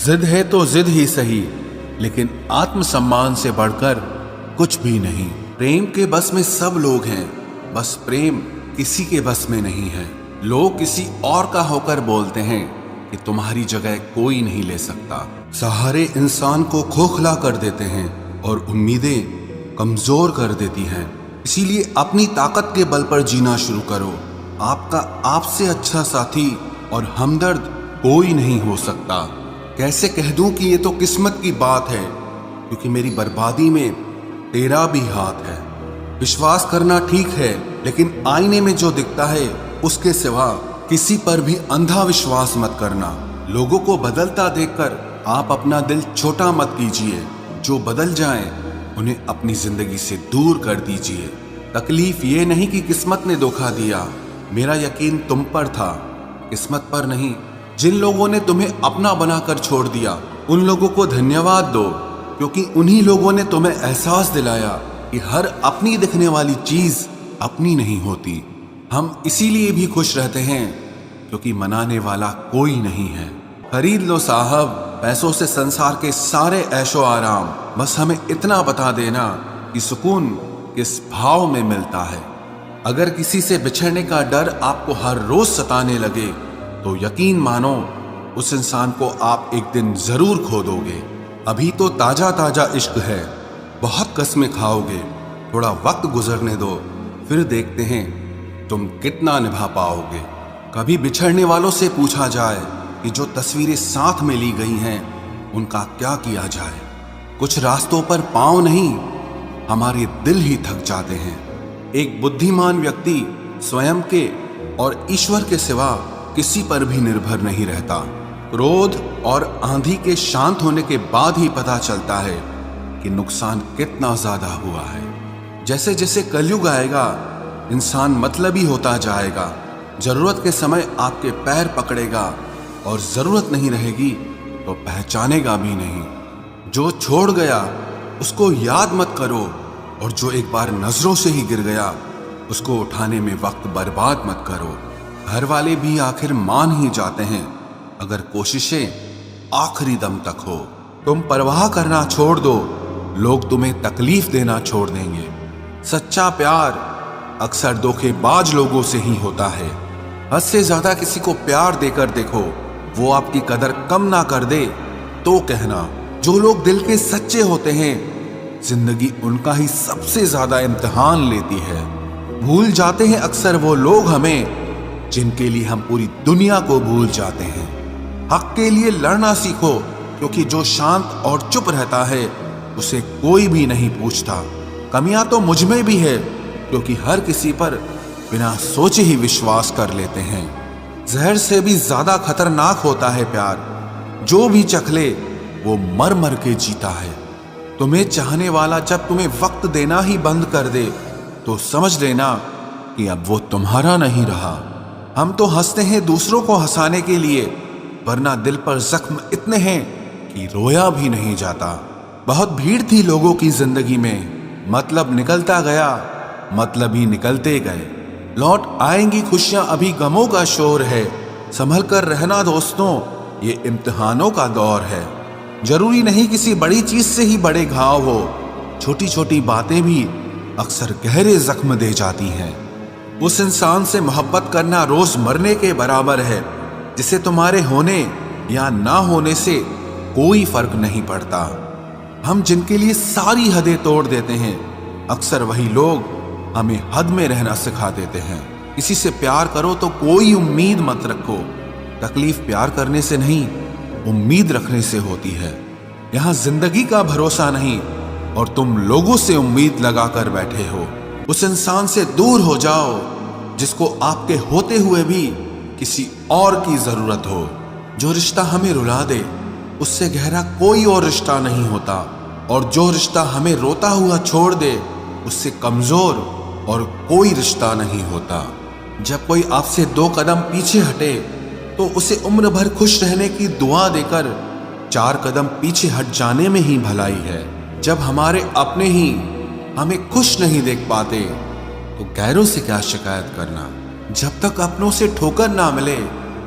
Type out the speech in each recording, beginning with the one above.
जिद है तो जिद ही सही, लेकिन आत्मसम्मान से बढ़कर कुछ भी नहीं। प्रेम के बस में सब लोग हैं, बस प्रेम किसी के बस में नहीं है। लोग किसी और का होकर बोलते हैं कि तुम्हारी जगह कोई नहीं ले सकता। सहारे इंसान को खोखला कर देते हैं और उम्मीदें कमजोर कर देती हैं। इसीलिए अपनी ताकत के बल पर जीना शुरू करो। आपका आपसे अच्छा साथी और हमदर्द कोई नहीं हो सकता। कैसे कह दूं कि ये तो किस्मत की बात है, क्योंकि मेरी बर्बादी में तेरा भी हाथ है। विश्वास करना ठीक है, लेकिन आईने में जो दिखता है उसके सिवा किसी पर भी अंधा विश्वास मत करना। लोगों को बदलता देखकर आप अपना दिल छोटा मत कीजिए। जो बदल जाएं, उन्हें अपनी जिंदगी से दूर कर दीजिए। तकलीफ ये नहीं कि किस्मत ने धोखा दिया, मेरा यकीन तुम पर था, किस्मत पर नहीं। जिन लोगों ने तुम्हें अपना बनाकर छोड़ दिया, उन लोगों को धन्यवाद दो, क्योंकि उन्हीं लोगों ने तुम्हें एहसास दिलाया कि हर अपनी दिखने वाली चीज अपनी नहीं होती। हम इसीलिए भी खुश रहते हैं क्योंकि मनाने वाला कोई नहीं है। खरीद लो साहब पैसों से संसार के सारे ऐशो आराम, बस हमें इतना बता देना कि सुकून किस भाव में मिलता है। अगर किसी से बिछड़ने का डर आपको हर रोज सताने लगे, तो यकीन मानो उस इंसान को आप एक दिन जरूर खो दोगे। अभी तो ताजा ताजा इश्क है, बहुत कस्में खाओगे। थोड़ा वक्त गुजरने दो, फिर देखते हैं तुम कितना निभा पाओगे। कभी बिछड़ने वालों से पूछा जाए कि जो तस्वीरें साथ में ली गई हैं उनका क्या किया जाए। कुछ रास्तों पर पांव नहीं, हमारे दिल ही थक जाते हैं। एक बुद्धिमान व्यक्ति स्वयं के और ईश्वर के सिवा किसी पर भी निर्भर नहीं रहता। क्रोध और आंधी के शांत होने के बाद ही पता चलता है कि नुकसान कितना ज्यादा हुआ है। जैसे जैसे कलयुग आएगा, इंसान मतलबी होता जाएगा। जरूरत के समय आपके पैर पकड़ेगा और जरूरत नहीं रहेगी तो पहचानेगा भी नहीं। जो छोड़ गया उसको याद मत करो, और जो एक बार नजरों से ही गिर गया उसको उठाने में वक्त बर्बाद मत करो। घर वाले भी आखिर मान ही जाते हैं अगर कोशिशें आखिरी दम तक हो। तुम परवाह करना छोड़ दो, लोग तुम्हें तकलीफ देना छोड़ देंगे। सच्चा प्यार अक्सर धोखेबाज लोगों से ही होता है। हद से ज्यादा किसी को प्यार देकर देखो, वो आपकी कदर कम ना कर दे तो कहना। जो लोग दिल के सच्चे होते हैं, जिंदगी उनका ही सबसे ज्यादा इम्तिहान लेती है। भूल जाते हैं अक्सर वो लोग हमें जिनके लिए हम पूरी दुनिया को भूल जाते हैं। हक के लिए लड़ना सीखो, क्योंकि जो शांत और चुप रहता है उसे कोई भी नहीं पूछता। कमियां तो मुझ में भी है, क्योंकि हर किसी पर बिना सोचे ही विश्वास कर लेते हैं। जहर से भी ज्यादा खतरनाक होता है प्यार, जो भी चख ले वो मर मर के जीता है। तुम्हें चाहने वाला जब तुम्हें वक्त देना ही बंद कर दे, तो समझ लेना कि अब वो तुम्हारा नहीं रहा। हम तो हंसते हैं दूसरों को हंसाने के लिए, वरना दिल पर जख्म इतने हैं कि रोया भी नहीं जाता। बहुत भीड़ थी लोगों की जिंदगी में, मतलब निकलता गया, मतलब ही निकलते गए। लौट आएंगी खुशियां, अभी गमों का शोर है। संभल कर रहना दोस्तों, ये इम्तिहानों का दौर है। जरूरी नहीं किसी बड़ी चीज से ही बड़े घाव हो, छोटी छोटी बातें भी अक्सर गहरे जख्म दे जाती हैं। उस इंसान से मोहब्बत करना रोज मरने के बराबर है, जिसे तुम्हारे होने या ना होने से कोई फर्क नहीं पड़ता। हम जिनके लिए सारी हदें तोड़ देते हैं, अक्सर वही लोग हमें हद में रहना सिखा देते हैं। किसी से प्यार करो तो कोई उम्मीद मत रखो। तकलीफ प्यार करने से नहीं, उम्मीद रखने से होती है। यहां जिंदगी का भरोसा नहीं, और तुम लोगों से उम्मीद लगाकर बैठे हो। उस इंसान से दूर हो जाओ जिसको आपके होते हुए भी किसी और की जरूरत हो। जो रिश्ता हमें रुला दे, उससे गहरा कोई और रिश्ता नहीं होता, और जो रिश्ता हमें रोता हुआ छोड़ दे, उससे कमजोर और कोई रिश्ता नहीं होता। जब कोई आपसे 2 कदम पीछे हटे, तो उसे उम्र भर खुश रहने की दुआ देकर 4 कदम पीछे हट जाने में ही भलाई है। जब हमारे अपने ही हमें खुश नहीं देख पाते, तो गैरों से क्या शिकायत करना। जब तक अपनों से ठोकर ना मिले,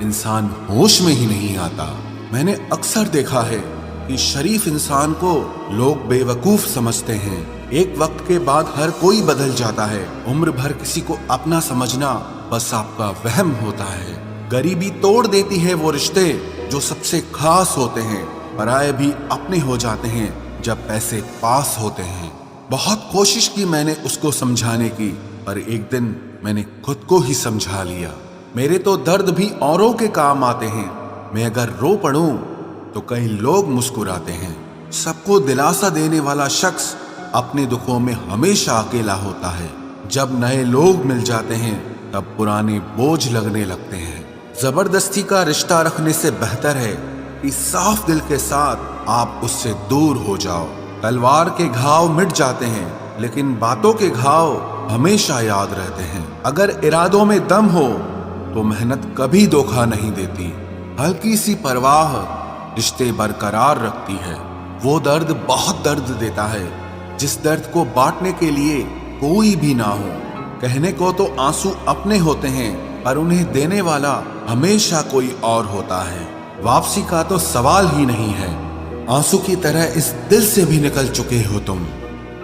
इंसान होश में ही नहीं आता। मैंने अक्सर देखा है कि शरीफ इंसान को लोग बेवकूफ समझते हैं। एक वक्त के बाद हर कोई बदल जाता है। उम्र भर किसी को अपना समझना बस आपका वहम होता है। गरीबी तोड़ देती है वो रिश्ते जो सबसे खास होते हैं। पराये भी अपने हो जाते हैं जब पैसे पास होते हैं। बहुत कोशिश की मैंने उसको समझाने की, पर एक दिन मैंने खुद को ही समझा लिया। मेरे तो दर्द भी औरों के काम आते हैं। मैं अगर रो पड़ूं तो कई लोग मुस्कुराते हैं। सबको दिलासा देने वाला शख्स अपने दुखों में हमेशा अकेला होता है। जब नए लोग मिल जाते हैं तब पुराने बोझ लगने लगते हैं। जबरदस्ती का रिश्ता रखने से बेहतर है कि साफ दिल के साथ आप उससे दूर हो जाओ। तलवार के घाव मिट जाते हैं, लेकिन बातों के घाव हमेशा याद रहते हैं। अगर इरादों में दम हो तो मेहनत कभी धोखा नहीं देती। हल्की सी परवाह रिश्ते बरकरार रखती है। वो दर्द बहुत दर्द देता है जिस दर्द को बांटने के लिए कोई भी ना हो। कहने को तो आंसू अपने होते हैं, पर उन्हें देने वाला हमेशा कोई और होता है। वापसी का तो सवाल ही नहीं है। आंसू की तरह इस दिल से भी निकल चुके हो तुम।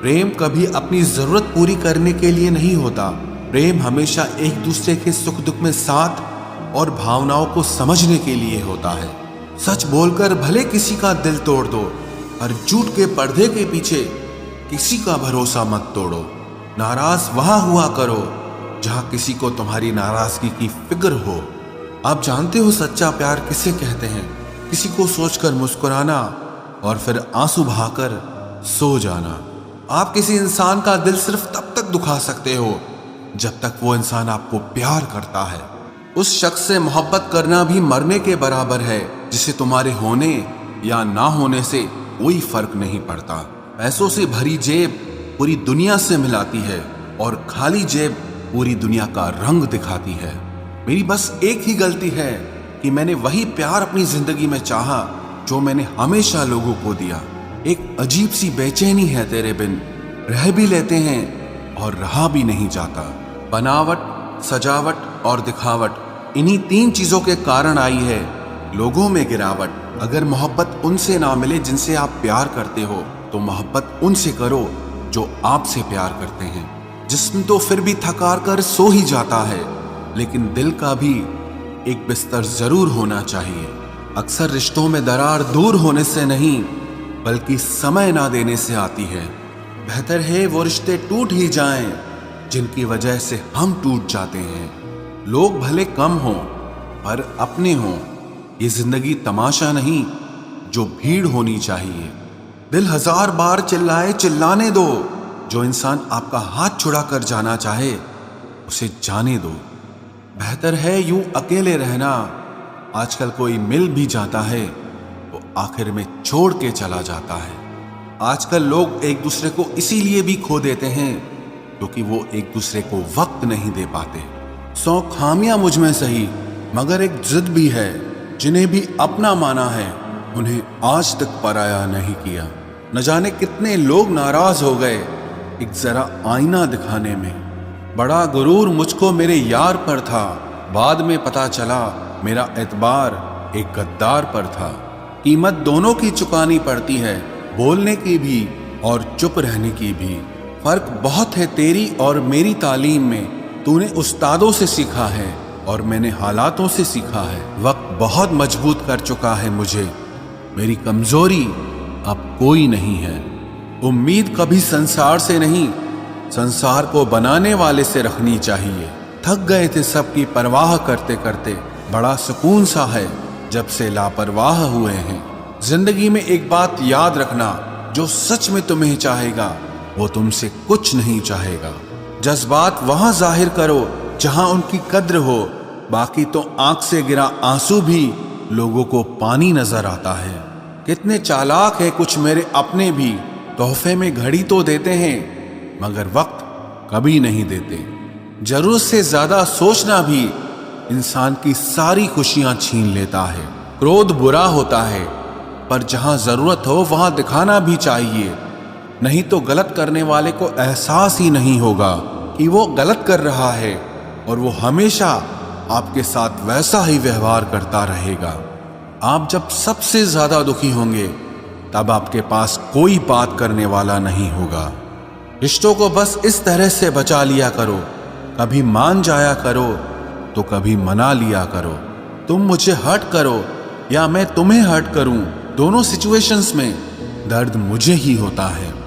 प्रेम कभी अपनी जरूरत पूरी करने के लिए नहीं होता। प्रेम हमेशा एक दूसरे के सुख दुख में साथ और भावनाओं को समझने के लिए होता है। सच बोलकर भले किसी का दिल तोड़ दो, पर झूठ के पर्दे के पीछे किसी का भरोसा मत तोड़ो। नाराज वहां हुआ करो जहां किसी को तुम्हारी नाराजगी की फिक्र हो। आप जानते हो सच्चा प्यार किसे कहते हैं? किसी को सोचकर मुस्कुराना और फिर आंसू बहाकर सो जाना। आप किसी इंसान का दिल सिर्फ तब तक दुखा सकते हो जब तक वो इंसान आपको प्यार करता है। उस शख्स से मोहब्बत करना भी मरने के बराबर है जिसे तुम्हारे होने या ना होने से कोई फर्क नहीं पड़ता। पैसों से भरी जेब पूरी दुनिया से मिलाती है और खाली जेब पूरी दुनिया का रंग दिखाती है। मेरी बस एक ही गलती है कि मैंने वही प्यार अपनी जिंदगी में चाहा जो मैंने हमेशा लोगों को दिया। एक अजीब सी बेचैनी है तेरे बिन। रह भी लेते हैं और रहा भी नहीं जाता। बनावट, सजावट और दिखावट, इन्हीं तीन चीजों के कारण आई है लोगों में गिरावट। अगर मोहब्बत उनसे ना मिले जिनसे आप प्यार करते हो, तो मोहब्बत उनसे करो जो आपसे प्यार करते हैं। जिस्म तो फिर भी थकार कर सो ही जाता है, लेकिन दिल का भी एक बिस्तर जरूर होना चाहिए। अक्सर रिश्तों में दरार दूर होने से नहीं, बल्कि समय ना देने से आती है। बेहतर है वो रिश्ते टूट ही जाएं जिनकी वजह से हम टूट जाते हैं। लोग भले कम हों पर अपने हों। ये जिंदगी तमाशा नहीं जो भीड़ होनी चाहिए। दिल हजार बार चिल्लाए चिल्लाने दो। जो इंसान आपका हाथ छुड़ा कर जाना चाहे उसे जाने दो। बेहतर है यूं अकेले रहना। आजकल कोई मिल भी जाता है तो आखिर में छोड़ के चला जाता है। आजकल लोग एक दूसरे को इसीलिए भी खो देते हैं क्योंकि वो एक दूसरे को वक्त नहीं दे पाते। 100 खामियां मुझ में सही, मगर एक जिद भी है। जिन्हें भी अपना माना है उन्हें आज तक पराया नहीं किया। न जाने कितने लोग नाराज हो गए एक जरा आईना दिखाने में। बड़ा गुरूर मुझको मेरे यार पर था, बाद में पता चला मेरा एतबार एक गद्दार पर था। कीमत दोनों की चुकानी पड़ती है, बोलने की भी और चुप रहने की भी। फर्क बहुत है तेरी और मेरी तालीम में। तूने उस्तादों से सीखा है और मैंने हालातों से सीखा है। वक्त बहुत मजबूत कर चुका है मुझे। मेरी कमजोरी अब कोई नहीं है। उम्मीद कभी संसार से नहीं, संसार को बनाने वाले से रखनी चाहिए। थक गए थे सबकी परवाह करते करते। बड़ा सुकून सा है जब से लापरवाह हुए हैं। जिंदगी में एक बात याद रखना, जो सच में तुम्हें चाहेगा वो तुमसे कुछ नहीं चाहेगा। जज्बात वहां जाहिर करो जहां उनकी कद्र हो। बाकी तो आंख से गिरा आंसू भी लोगों को पानी नजर आता है। कितने चालाक है कुछ मेरे अपने भी। तोहफे में घड़ी तो देते हैं मगर वक्त कभी नहीं देते। जरूरत से ज्यादा सोचना भी इंसान की सारी खुशियां छीन लेता है। क्रोध बुरा होता है, पर जहां जरूरत हो वहां दिखाना भी चाहिए। नहीं तो गलत करने वाले को एहसास ही नहीं होगा कि वो गलत कर रहा है और वो हमेशा आपके साथ वैसा ही व्यवहार करता रहेगा। आप जब सबसे ज्यादा दुखी होंगे तब आपके पास कोई बात करने वाला नहीं होगा। रिश्तों को बस इस तरह से बचा लिया करो, कभी मान जाया करो तो कभी मना लिया करो। तुम मुझे हर्ट करो या मैं तुम्हें हर्ट करूं, दोनों सिचुएशंस में दर्द मुझे ही होता है।